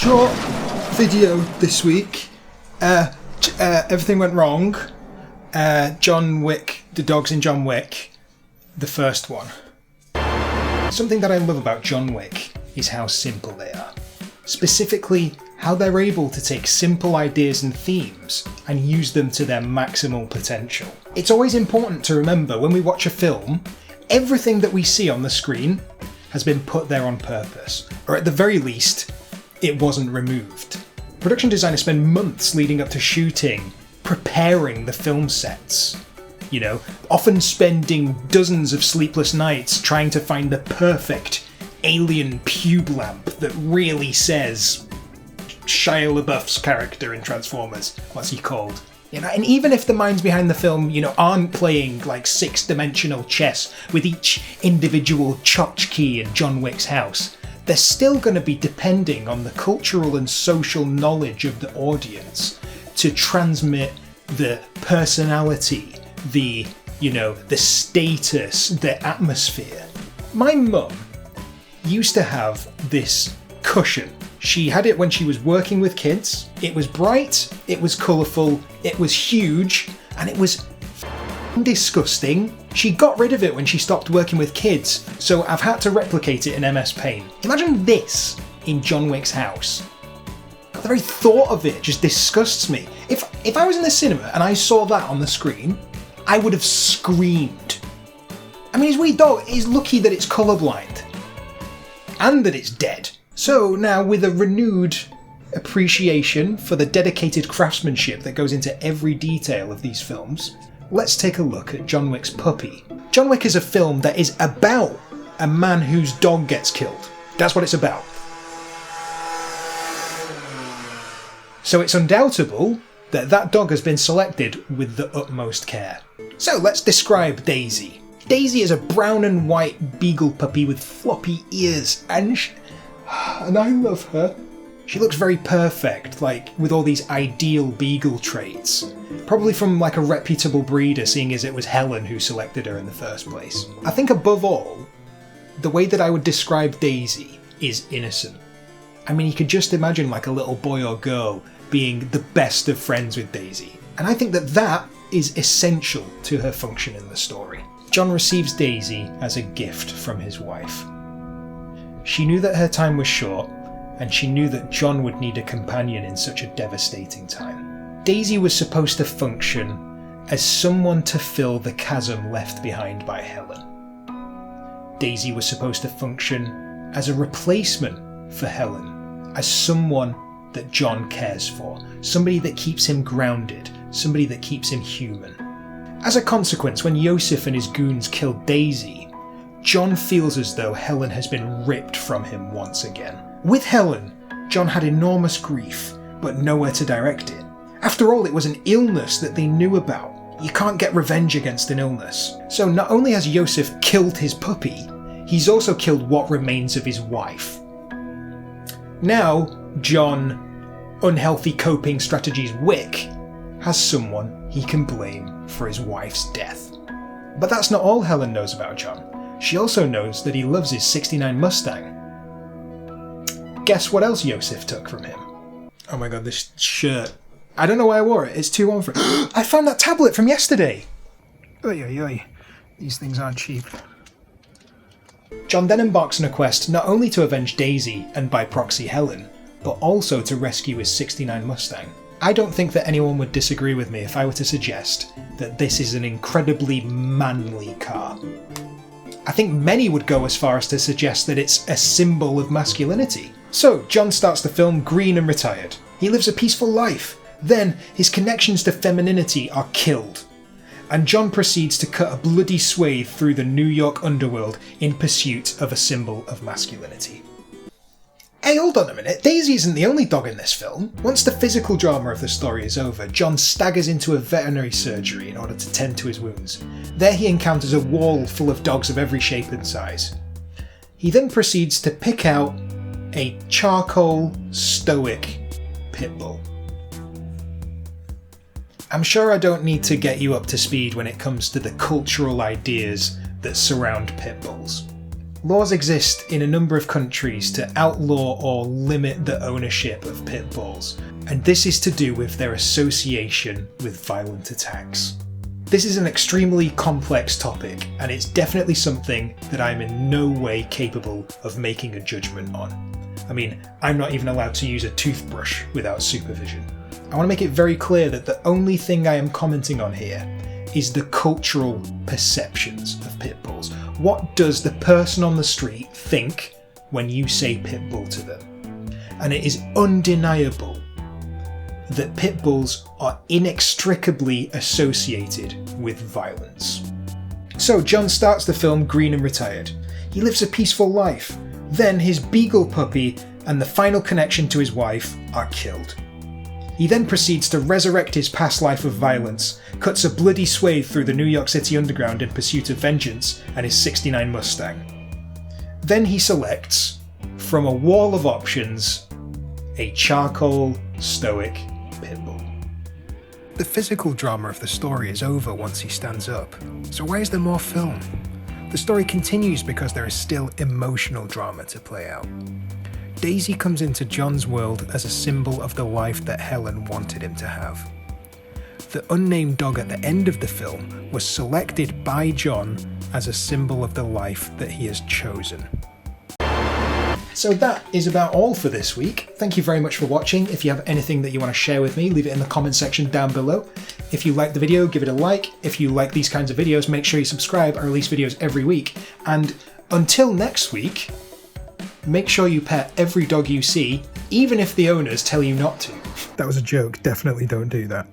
short video this week. Everything went wrong. John Wick, the dogs in John Wick, the first one. Something that I love about John Wick is how simple they are. Specifically, how they're able to take simple ideas and themes and use them to their maximal potential. It's always important to remember when we watch a film, everything that we see on the screen has been put there on purpose, or at the very least, it wasn't removed. Production designers spend months leading up to shooting, preparing the film sets. You know, often spending dozens of sleepless nights trying to find the perfect alien pube lamp that really says Shia LaBeouf's character in Transformers. What's he called? You know, and even if the minds behind the film, you know, aren't playing like six-dimensional chess with each individual tchotchke in John Wick's house, they're still going to be depending on the cultural and social knowledge of the audience to transmit the personality, the status, the atmosphere. My mum used to have this cushion. She had it when she was working with kids. It was bright, it was colourful, it was huge, and it was disgusting. She got rid of it when she stopped working with kids, so I've had to replicate it in MS Paint. Imagine this in John Wick's house. The very thought of it just disgusts me. If I was in the cinema and I saw that on the screen, I would have screamed. I mean, his wee dog is lucky that it's colourblind. And that it's dead. So now, with a renewed appreciation for the dedicated craftsmanship that goes into every detail of these films, let's take a look at John Wick's Puppy. John Wick is a film that is about a man whose dog gets killed. That's what it's about. So it's undoubtable that that dog has been selected with the utmost care. So let's describe Daisy. Daisy is a brown and white beagle puppy with floppy ears, and I love her. She looks very perfect, like with all these ideal beagle traits. Probably from like a reputable breeder, seeing as it was Helen who selected her in the first place. I think above all, the way that I would describe Daisy is innocent. I mean, you could just imagine like a little boy or girl being the best of friends with Daisy. And I think that that is essential to her function in the story. John receives Daisy as a gift from his wife. She knew that her time was short, and she knew that John would need a companion in such a devastating time. Daisy was supposed to function as someone to fill the chasm left behind by Helen. Daisy was supposed to function as a replacement for Helen, as someone that John cares for, somebody that keeps him grounded, somebody that keeps him human. As a consequence, when Yosef and his goons kill Daisy, John feels as though Helen has been ripped from him once again. With Helen, John had enormous grief, but nowhere to direct it. After all, it was an illness that they knew about. You can't get revenge against an illness. So not only has Yosef killed his puppy, he's also killed what remains of his wife. Now, John, unhealthy coping strategies Wick, has someone he can blame for his wife's death. But that's not all Helen knows about John. She also knows that he loves his '69 Mustang. Guess what else Yosef took from him? Oh my god, this shirt. I don't know why I wore it. It's too on for it. I found that tablet from yesterday! Oy oy oy. These things aren't cheap. John then embarks on a quest not only to avenge Daisy and by proxy Helen, but also to rescue his '69 Mustang. I don't think that anyone would disagree with me if I were to suggest that this is an incredibly manly car. I think many would go as far as to suggest that it's a symbol of masculinity. So, John starts the film green and retired. He lives a peaceful life. Then, his connections to femininity are killed. And John proceeds to cut a bloody swathe through the New York underworld in pursuit of a symbol of masculinity. Hey, hold on a minute, Daisy isn't the only dog in this film. Once the physical drama of the story is over, John staggers into a veterinary surgery in order to tend to his wounds. There he encounters a wall full of dogs of every shape and size. He then proceeds to pick out a charcoal, stoic pit bull. I'm sure I don't need to get you up to speed when it comes to the cultural ideas that surround pit bulls. Laws exist in a number of countries to outlaw or limit the ownership of pit bulls, and this is to do with their association with violent attacks. This is an extremely complex topic, and it's definitely something that I'm in no way capable of making a judgment on. I mean, I'm not even allowed to use a toothbrush without supervision. I want to make it very clear that the only thing I am commenting on here is the cultural perceptions of pit bulls. What does the person on the street think when you say pit bull to them? And it is undeniable that pit bulls are inextricably associated with violence. So John starts the film green and retired. He lives a peaceful life. Then his beagle puppy and the final connection to his wife are killed. He then proceeds to resurrect his past life of violence, cuts a bloody swathe through the New York City underground in pursuit of vengeance and his '69 Mustang. Then he selects, from a wall of options, a charcoal, stoic pit bull. The physical drama of the story is over once he stands up, so why is there more film? The story continues because there is still emotional drama to play out. Daisy comes into John's world as a symbol of the life that Helen wanted him to have. The unnamed dog at the end of the film was selected by John as a symbol of the life that he has chosen. So that is about all for this week. Thank you very much for watching. If you have anything that you want to share with me, leave it in the comment section down below. If you like the video, give it a like. If you like these kinds of videos, make sure you subscribe. I release videos every week. And until next week, make sure you pet every dog you see, even if the owners tell you not to. That was a joke. Definitely don't do that.